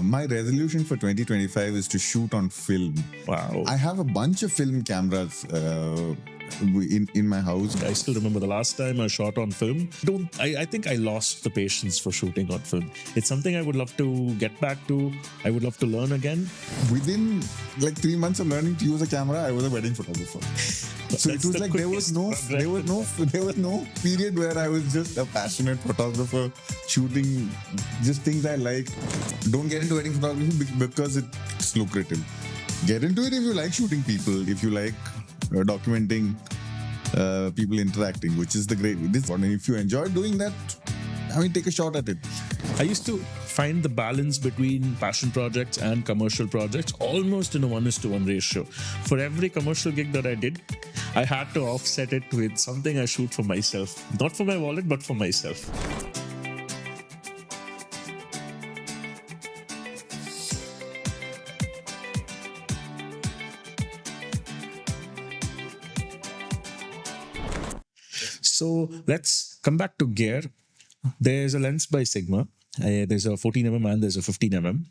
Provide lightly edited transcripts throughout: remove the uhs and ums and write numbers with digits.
My resolution for 2025 is to shoot on film. Wow. I have a bunch of film cameras in my house. I still remember the last time I shot on film. I think I lost the patience for shooting on film. It's something I would love to get back to. I would love to learn again. Within like 3 months of learning to use a camera, I was a wedding photographer. So it was like there was no period where I was just a passionate photographer shooting just things I like. Don't get into wedding photography because it's lucrative. Get into it if you like shooting people, if you like documenting people interacting, which is the great. And if you enjoy doing that, I mean, take a shot at it. I used to find the balance between passion projects and commercial projects almost in a 1:1 ratio. For every commercial gig that I did, I had to offset it with something I shoot for myself. Not for my wallet, but for myself. So let's come back to gear. There's a lens by Sigma. There's a 14mm and there's a 15mm.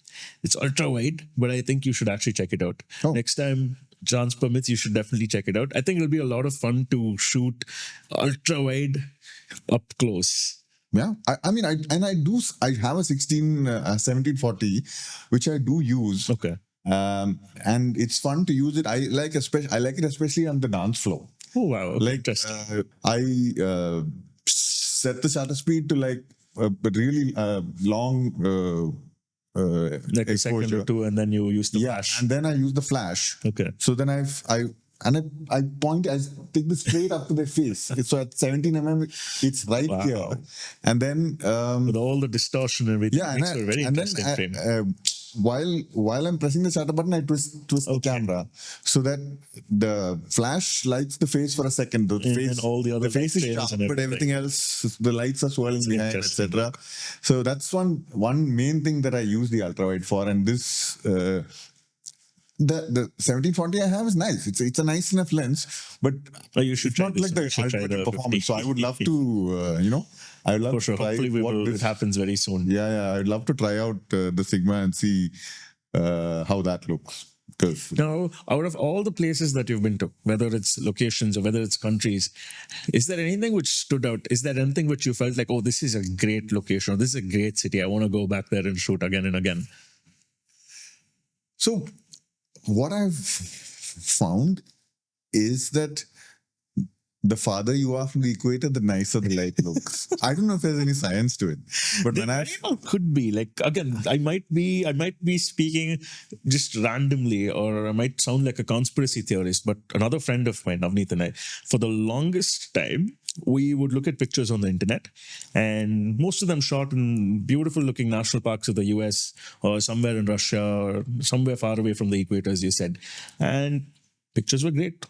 It's ultra wide, but I think you should actually check it out. Oh. Next time chance permits, you should definitely check it out. I think it'll be a lot of fun to shoot ultra wide up close. Yeah, I have a 1740, which I do use. Okay. And it's fun to use it. I like it especially on the dance floor. Oh wow! Okay. Like Interesting. I set the shutter speed to like a really long Like a second exposure. or two, and then you use the flash. And then I use the flash. Okay. So then I take this straight up to their face. So at 17mm, it's right Wow. here. And then With all the distortion and everything, yeah, it makes for a very interesting frame. While I'm pressing the shutter button, I twist the camera so that the flash lights the face for a second. And all the other face is light sharp, trails and but everything else, the lights are swirling behind, etc. So that's one main thing that I use the ultra wide for. And this the 1740 I have is nice. It's a nice enough lens, but You should it's try not this like one. the You should try ultimate the performance. 50. So I would love to, I would love For sure. to try Hopefully, it happens very soon. Yeah, I'd love to try out the Sigma and see how that looks. Because Now, out of all the places that you've been to, whether it's locations or whether it's countries, is there anything which stood out? Is there anything which you felt like, oh, this is a great location, or this is a great city, I want to go back there and shoot again and again? So what I've found is that the farther you are from the equator, the nicer the light looks. I don't know if there's any science to it, but when I Could be like, again, I might be speaking just randomly, or I might sound like a conspiracy theorist, but another friend of mine, Navneet and I, for the longest time, we would look at pictures on the internet, and most of them shot in beautiful looking national parks of the US or somewhere in Russia or somewhere far away from the equator, as you said. And pictures were great.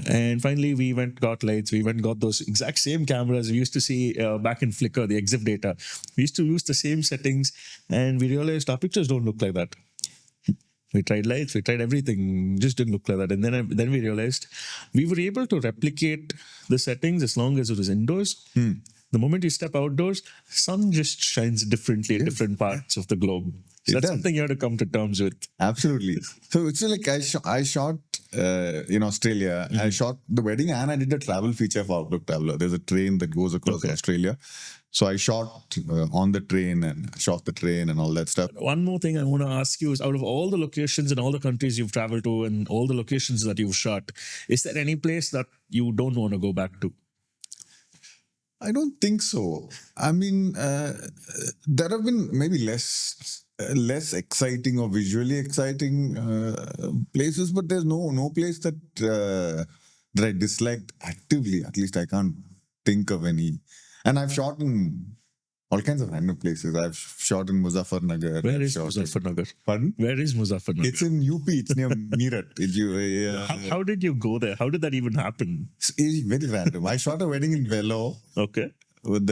And finally, we got lights. We got those exact same cameras we used to see back in Flickr, the EXIF data. We used to use the same settings, and we realized our pictures don't look like that. We tried lights, we tried everything, just didn't look like that. And then we realized we were able to replicate the settings as long as it was indoors. The moment you step outdoors, sun just shines differently in different parts of the globe. So that's something you have to come to terms with. Absolutely. So it's like I shot in Australia. I shot the wedding and I did a travel feature for Outlook Traveler. There's a train that goes across Australia. So I shot on the train and shot the train and all that stuff. One more thing I want to ask you is, out of all the locations and all the countries you've traveled to and all the locations that you've shot, is there any place that you don't want to go back to? I don't think so. I mean, there have been maybe less exciting or visually exciting places, but there's no place that I disliked actively. At least I can't think of any. And I've shot in all kinds of random places. I've shot in Muzaffarnagar. Where is Muzaffarnagar? Pardon? Where is Muzaffarnagar? It's in UP. It's near Meerut. How did you go there? How did that even happen? It's very random. I shot a wedding in Vellore. Okay. With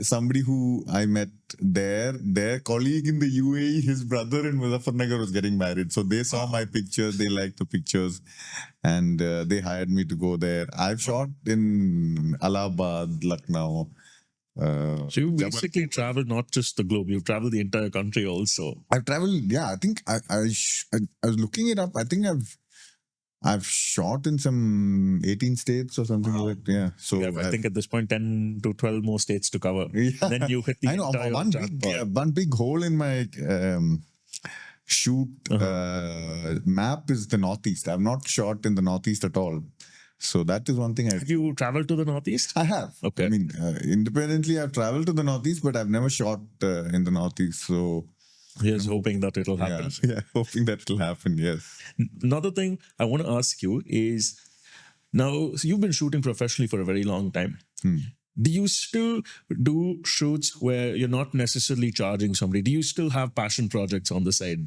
somebody who I met there, their colleague in the UAE, his brother in Muzaffarnagar was getting married. So they saw my pictures, they liked the pictures, and they hired me to go there. I've shot in Allahabad, Lucknow, So you Jabal- basically traveled not just the globe, you've traveled the entire country also. I've traveled. Yeah, I think I was looking it up. I think I've shot in some 18 states or something like that. Yeah. So You have, I think at this point, 10 to 12 more states to cover. yeah. Then you hit the I know entire jackpot. one big hole in my shoot map is the Northeast. I've not shot in the Northeast at all. So that is one thing Have you traveled to the Northeast? I have. Okay. I mean, independently, I've traveled to the Northeast, but I've never shot in the Northeast. So Here's hoping that it'll happen. yeah, hoping that it'll happen. Yes. Another thing I want to ask you is now, so you've been shooting professionally for a very long time. Do you still do shoots where you're not necessarily charging somebody? Do you still have passion projects on the side?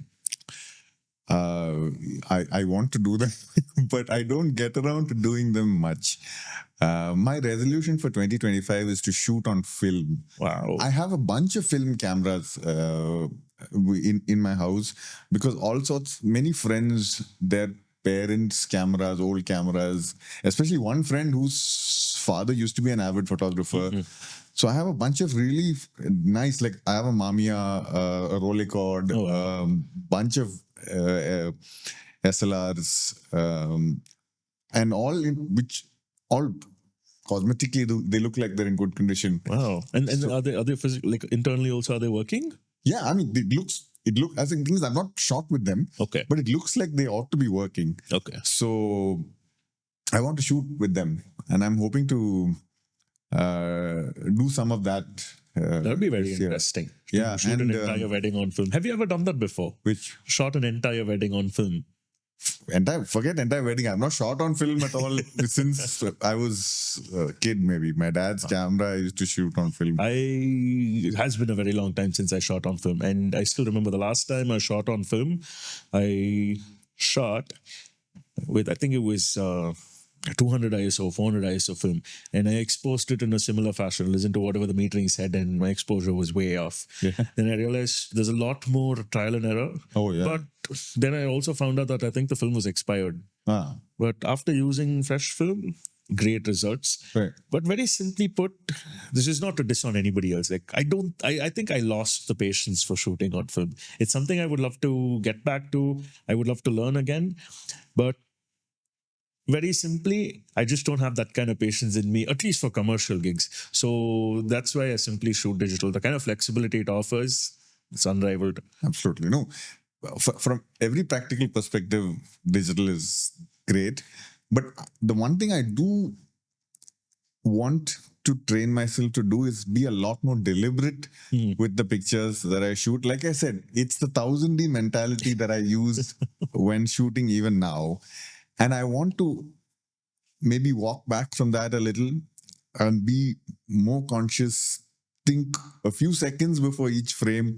I want to do them, but I don't get around to doing them much. My resolution for 2025 is to shoot on film. Wow. I have a bunch of film cameras in my house because many friends, their parents' cameras, old cameras, especially one friend whose father used to be an avid photographer. So I have a bunch of really nice, like I have a Mamiya, a Rolleicord, bunch of SLRs, and which all cosmetically they look like they're in good condition. Wow. And are they like internally also, are they working? Yeah, I mean, it look as in things I've not shot with them. Okay. But it looks like they ought to be working. Okay. So I want to shoot with them, and I'm hoping to do some of that. That'd be very interesting. Yeah, Shoot an entire wedding on film. Have you ever done that before? Which Shot an entire wedding on film? forget entire wedding. I've not shot on film at all since I was a kid. Maybe my dad's camera I used to shoot on film. It has been a very long time since I shot on film, and I still remember the last time I shot on film. I shot with, I think it was 200 ISO, 400 ISO film, and I exposed it in a similar fashion, listened to whatever the metering said, and my exposure was way off. Yeah. Then I realized there's a lot more trial and error. Oh, yeah. But then I also found out that I think the film was expired. But after using fresh film, great results. Right. But very simply put, this is not to diss on anybody else. Like I think I lost the patience for shooting on film. It's something I would love to get back to. I would love to learn again. But very simply, I just don't have that kind of patience in me, at least for commercial gigs. So that's why I simply shoot digital. The kind of flexibility it offers, it's unrivaled. Absolutely. No. From every practical perspective, digital is great. But the one thing I do want to train myself to do is be a lot more deliberate with the pictures that I shoot. Like I said, it's the 1000D mentality that I use when shooting even now. And I want to maybe walk back from that a little and be more conscious, think a few seconds before each frame,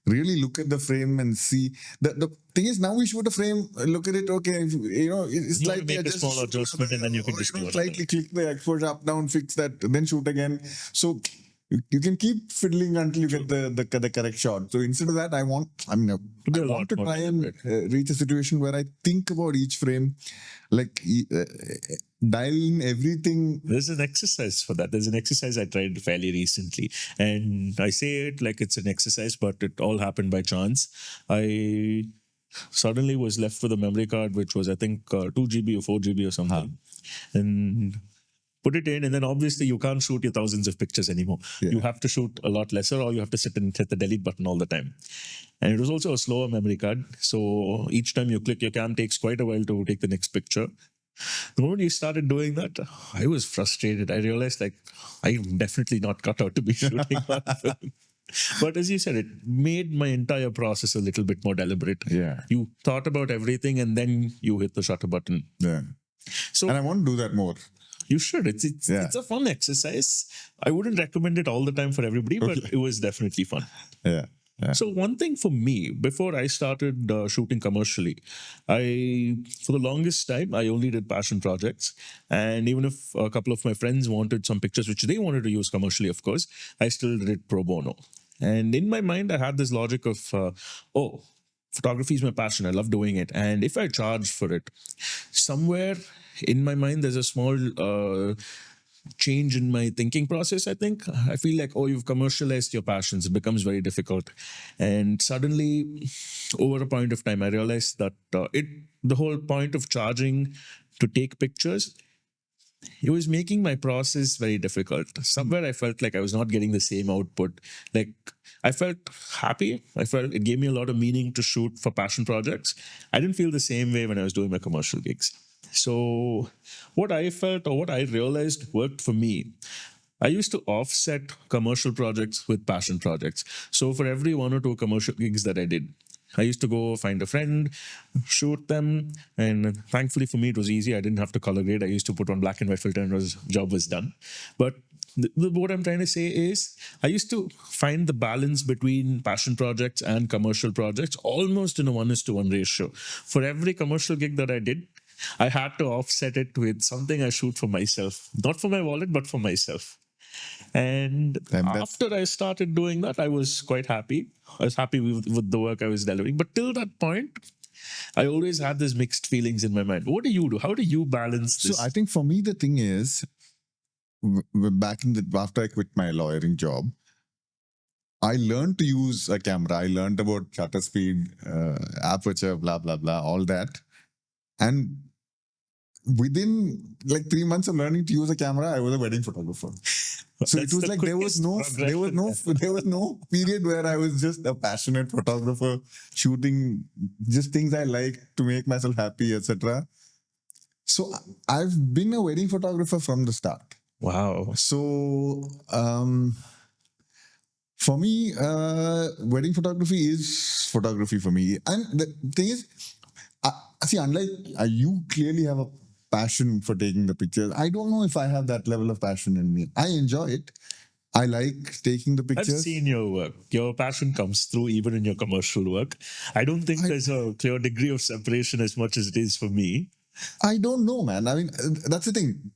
really look at the frame and see. The thing is, now we shoot a frame, look at it, okay, it's like make a small adjustment and then you can just do it. Slightly click the exposure up, down, fix that, then shoot again. So you can keep fiddling until you get the correct shot. So instead of that, I want to try and reach a situation where I think about each frame, like dial in everything. There's an exercise for that. There's an exercise I tried fairly recently, and I say it like it's an exercise, but it all happened by chance. I suddenly was left with a memory card, which was I think 2 GB or 4 GB or something, and put it in, and then obviously you can't shoot your thousands of pictures anymore. Yeah. You have to shoot a lot lesser, or you have to sit and hit the delete button all the time. And it was also a slower memory card. So each time you click your cam takes quite a while to take the next picture. The moment you started doing that, I was frustrated. I realized I'm definitely not cut out to be shooting on film. But as you said, it made my entire process a little bit more deliberate. Yeah. You thought about everything and then you hit the shutter button. Yeah. So, and I want to do that more. You should. It's a fun exercise. I wouldn't recommend it all the time for everybody, but it was definitely fun. Yeah. So one thing for me, before I started shooting commercially, for the longest time, I only did passion projects. And even if a couple of my friends wanted some pictures, which they wanted to use commercially, of course, I still did it pro bono. And in my mind, I had this logic of, photography is my passion. I love doing it. And if I charge for it, somewhere in my mind, there's a small change in my thinking process. I think I feel like, oh, you've commercialized your passions, it becomes very difficult. And suddenly, over a point of time, I realized that the whole point of charging to take pictures, it was making my process very difficult. Somewhere I felt like I was not getting the same output. Like, I felt happy. I felt it gave me a lot of meaning to shoot for passion projects. I didn't feel the same way when I was doing my commercial gigs. So, what I felt or what I realized worked for me, I used to offset commercial projects with passion projects. So, for every one or two commercial gigs that I did, I used to go find a friend, shoot them, and thankfully for me it was easy. I didn't have to color grade. I used to put on black and white filter, and job was done. But what I'm trying to say is, I used to find the balance between passion projects and commercial projects almost in a 1:1 ratio. For every commercial gig that I did, I had to offset it with something I shoot for myself, not for my wallet, but for myself. And after I started doing that, I was quite happy. I was happy with the work I was delivering. But till that point, I always had these mixed feelings in my mind. What do you do? How do you balance this? So I think for me, the thing is, back in the after I quit my lawyering job, I learned to use a camera. I learned about shutter speed, aperture, blah blah blah, all that. And within like 3 months of learning to use a camera, I was a wedding photographer. So it was like there was no period where I was just a passionate photographer shooting just things I like to make myself happy, etc. So I've been a wedding photographer from the start. Wow. So for me, wedding photography is photography for me. And the thing is, see, unlike you clearly have a passion for taking the pictures. I don't know if I have that level of passion in me. I enjoy it. I like taking the pictures. I've seen your work. Your passion comes through even in your commercial work. I don't think there's a clear degree of separation as much as it is for me. I don't know, man. I mean, that's the thing.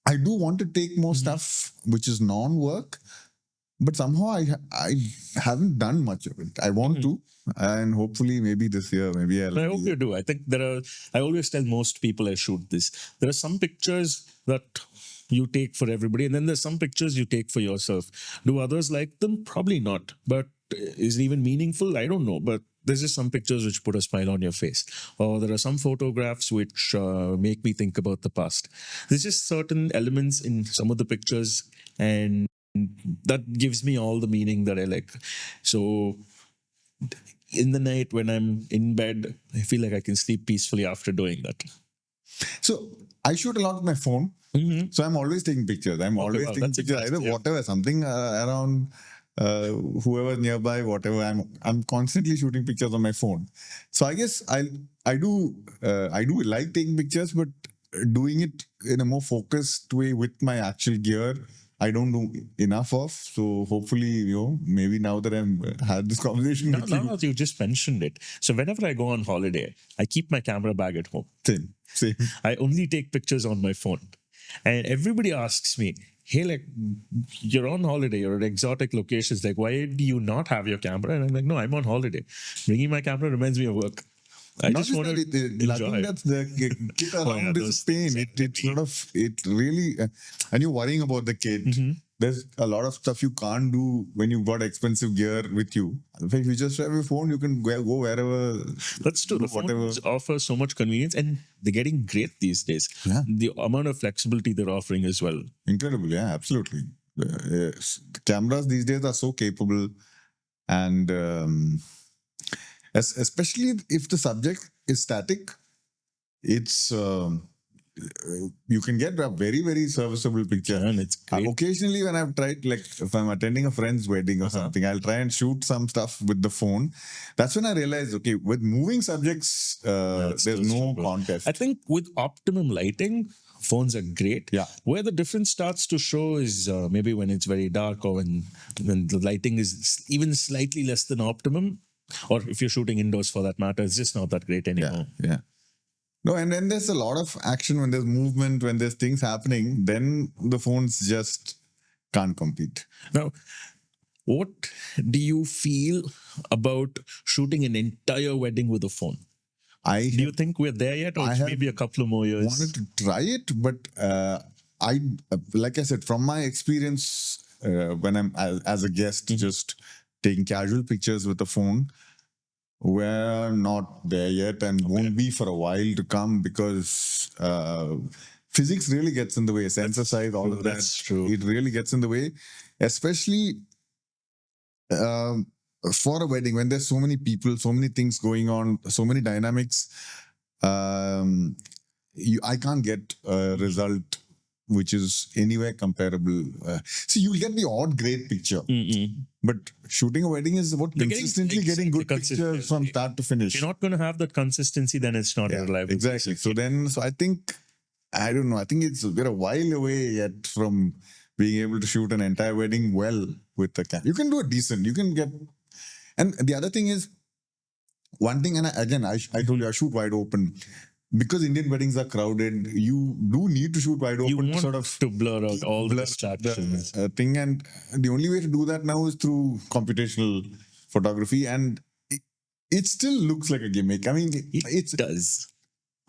I do want to take more stuff which is non-work, but somehow I haven't done much of it. I want to, and hopefully maybe this year, maybe I hope you do. I think I always tell most people I shoot this. There are some pictures that you take for everybody, and then there's some pictures you take for yourself. Do others like them? Probably not. But is it even meaningful? I don't know. But there's just some pictures which put a smile on your face. Or there are some photographs which make me think about the past. There's just certain elements in some of the pictures, and that gives me all the meaning that I like. So in the night when I'm in bed, I feel like I can sleep peacefully after doing that. So I shoot a lot with my phone. So I'm always taking pictures. I'm always taking pictures, either whatever, something around whoever nearby, whatever. I'm constantly shooting pictures on my phone. So I guess I do like taking pictures, but doing it in a more focused way with my actual gear, I don't do enough of. So hopefully, maybe now that I've had this conversation with you. Now that you just mentioned it. So whenever I go on holiday, I keep my camera bag at home. Same. I only take pictures on my phone. And everybody asks me, hey, like, you're on holiday, you're at exotic locations. Like, why do you not have your camera? And I'm like, no, I'm on holiday. Bringing my camera reminds me of work. I just want to enjoy. That's the kid around this pain. It really, and you're worrying about the kid. There's a lot of stuff you can't do when you've got expensive gear with you. If you just have your phone, you can go wherever. That's true. The phones offer so much convenience, and they're getting great these days. Yeah. The amount of flexibility they're offering as well. Incredible, yeah, absolutely. The cameras these days are so capable, and especially if the subject is static, it's you can get a very, very serviceable picture. And it's great. Occasionally when I've tried, like if I'm attending a friend's wedding or something, I'll try and shoot some stuff with the phone. That's when I realized, okay, with moving subjects, there's no contest. I think with optimum lighting, phones are great. Yeah. Where the difference starts to show is maybe when it's very dark, or when the lighting is even slightly less than optimum, or if you're shooting indoors for that matter, it's just not that great anymore. Yeah. No, and then there's a lot of action when there's movement, when there's things happening, then the phones just can't compete. Now, what do you feel about shooting an entire wedding with a phone? Do you think we're there yet, or maybe a couple of more years? Wanted to try it, but I like I said, from my experience, when I'm as a guest, just taking casual pictures with the phone, we're not there yet and won't be for a while to come because physics really gets in the way. Sensor size, all of that. That's true. It really gets in the way, especially um, for a wedding when there's so many people, so many things going on, so many dynamics. Um, I can't get a result which is anywhere comparable. See, you'll get the odd great picture, but shooting a wedding is about consistently getting good pictures from start to finish. If you're not going to have that consistency, then it's not reliable. Exactly. So I think, I don't know, I think we're a while away yet from being able to shoot an entire wedding well with the camera. You can do it decent. You can get, and the other thing is, one thing, and I told you I shoot wide open. Because Indian weddings are crowded, you do need to shoot wide open to sort of to blur out all the distractions. Thing, and the only way to do that now is through computational photography, and it still looks like a gimmick. I mean, it does.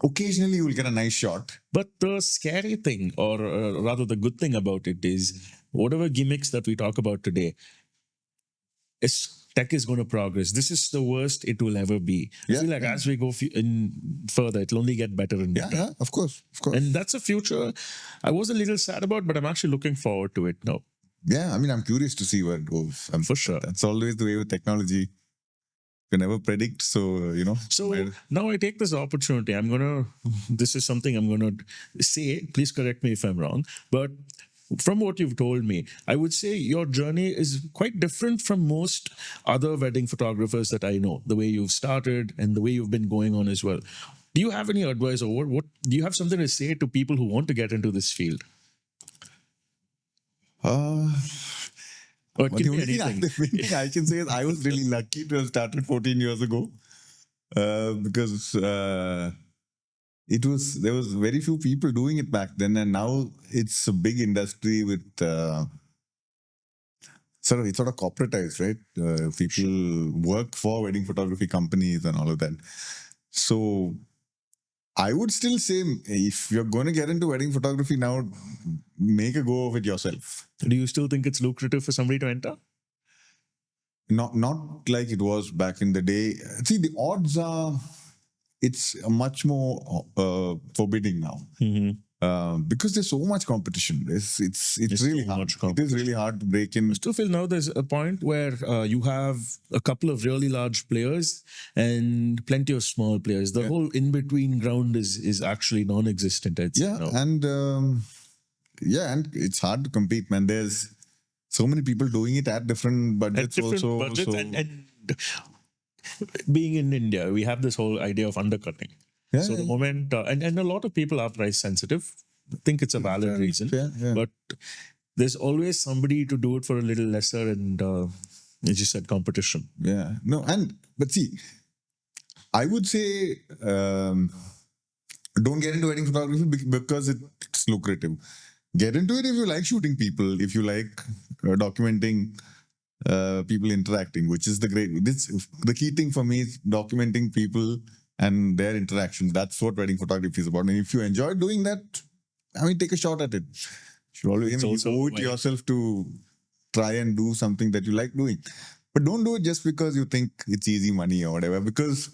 Occasionally, you will get a nice shot. But the scary thing, or rather the good thing about it is, whatever gimmicks that we talk about today, tech is going to progress. This is the worst it will ever be. I feel like as we go further, it'll only get better and better. Yeah, of course. And that's a future I was a little sad about, but I'm actually looking forward to it now. Yeah, I mean, I'm curious to see where it goes. For sure. That's always the way with technology. You can never predict. So, So now I take this opportunity. This is something I'm going to say. Please correct me if I'm wrong. But from what you've told me, I would say your journey is quite different from most other wedding photographers that I know, the way you've started and the way you've been going on as well. Do you have any advice, or what do you have something to say to people who want to get into this field? The only thing I can say is I was really lucky to have started 14 years ago because there was very few people doing it back then, and now it's a big industry with it's sort of corporatized, right? People work for wedding photography companies and all of that. So I would still say, if you're going to get into wedding photography now, make a go of it yourself. Do you still think it's lucrative for somebody to enter? Not like it was back in the day. See, the odds are, it's much more forbidding now because there's so much competition. It's really hard. It is really hard to break in. I still feel now there's a point where you have a couple of really large players and plenty of small players. The whole in-between ground is actually non-existent. And it's hard to compete, man. There's so many people doing it at different budgets and being in India, we have this whole idea of undercutting. The moment, and a lot of people are price sensitive. I think it's a valid reason. But there's always somebody to do it for a little lesser, and as you said, competition. Yeah. No, but see, I would say don't get into wedding photography because it's lucrative. Get into it if you like shooting people, if you like documenting people interacting, which is the key thing for me is documenting people and their interaction. That's what wedding photography is about. And if you enjoy doing that, I mean, take a shot at it. You should always owe it to yourself to try and do something that you like doing. But don't do it just because you think it's easy money or whatever, because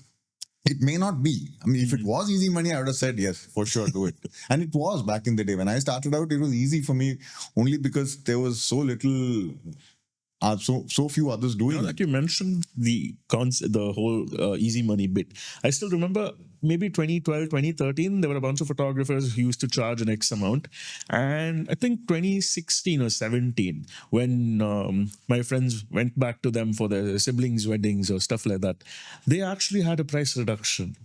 it may not be. I mean, if it was easy money, I would have said, yes, for sure, do it. And it was back in the day. When I started out, it was easy for me only because there was so little, so few others doing it. Like you mentioned the whole easy money bit. I still remember maybe 2012, 2013, there were a bunch of photographers who used to charge an X amount. And I think 2016 or 17, when my friends went back to them for their siblings' weddings or stuff like that, they actually had a price reduction,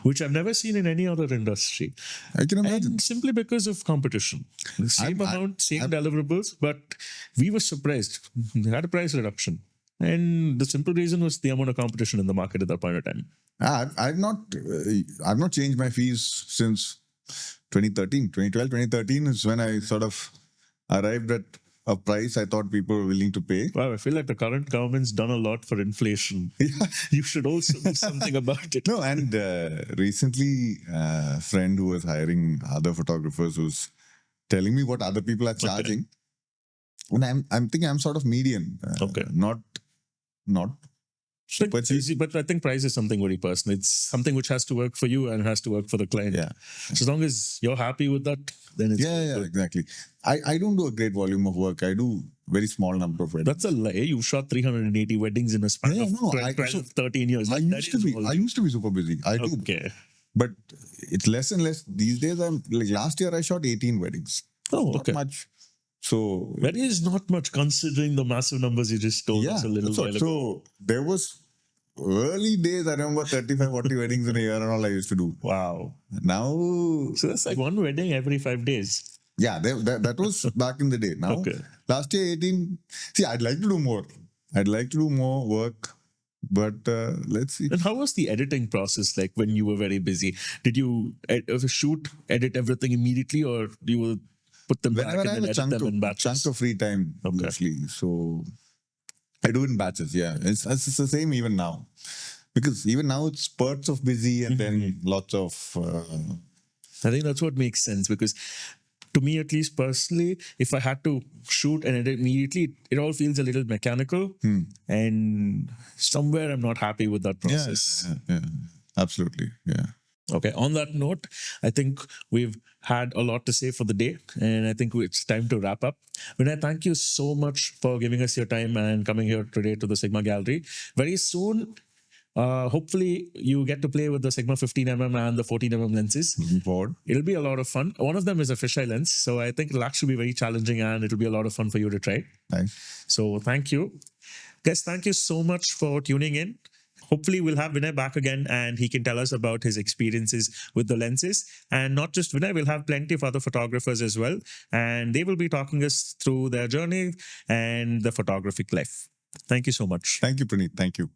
which I've never seen in any other industry. I can imagine. And simply because of competition. The same amount, same deliverables, but we were surprised. They had a price reduction. And the simple reason was the amount of competition in the market at that point of time. I've not changed my fees since 2013. 2012, 2013 is when I sort of arrived at a price I thought people were willing to pay. Wow, I feel like the current government's done a lot for inflation. You should also do something about it. No, and recently a friend who was hiring other photographers was telling me what other people are charging. And I'm thinking I'm sort of median. Okay. Not super cheap. But I think price is something very personal. It's something which has to work for you and has to work for the client. Yeah. So as long as you're happy with that, then it's good. Exactly. I don't do a great volume of work. I do very small number of weddings. That's a lie. You shot 380 weddings in a span of 13 years. I used to be super busy. I do. Okay. But it's less and less. These days, I'm like last year I shot 18 weddings. Oh, Not okay. much. So That is not much considering the massive numbers you just told us a little while ago. So there was early days, I remember 35, 40 weddings in a year and all I used to do. Wow. Now, So that's like one wedding every 5 days. yeah, that was back in the day. Now, Okay. last year 18. See, I'd like to do more. I'd like to do more work, but let's see. And how was the editing process like when you were very busy? Did you shoot, edit everything immediately, or do you put them back Whenever and I have then a edit them in batches? chunk of free time, Okay. mostly. So I do it in batches. Yeah, it's the same even now, because even now it's spurts of busy and then lots of. I think that's what makes sense, because to me, at least personally, if I had to shoot and edit immediately, it all feels a little mechanical, and somewhere I'm not happy with that process. Yeah, absolutely. Yeah. Okay, on that note, I think we've had a lot to say for the day, and I think it's time to wrap up. Vinay, thank you so much for giving us your time and coming here today to the Sigma Gallery. Very soon, hopefully, you get to play with the Sigma 15mm and the 14mm lenses. Looking forward. It'll be a lot of fun. One of them is a fisheye lens, so I think it'll actually be very challenging and it'll be a lot of fun for you to try. Thanks. So thank you. Guys, thank you so much for tuning in. Hopefully, we'll have Vinay back again and he can tell us about his experiences with the lenses. And not just Vinay, we'll have plenty of other photographers as well. And they will be talking us through their journey and the photographic life. Thank you so much. Thank you, Praneeth. Thank you.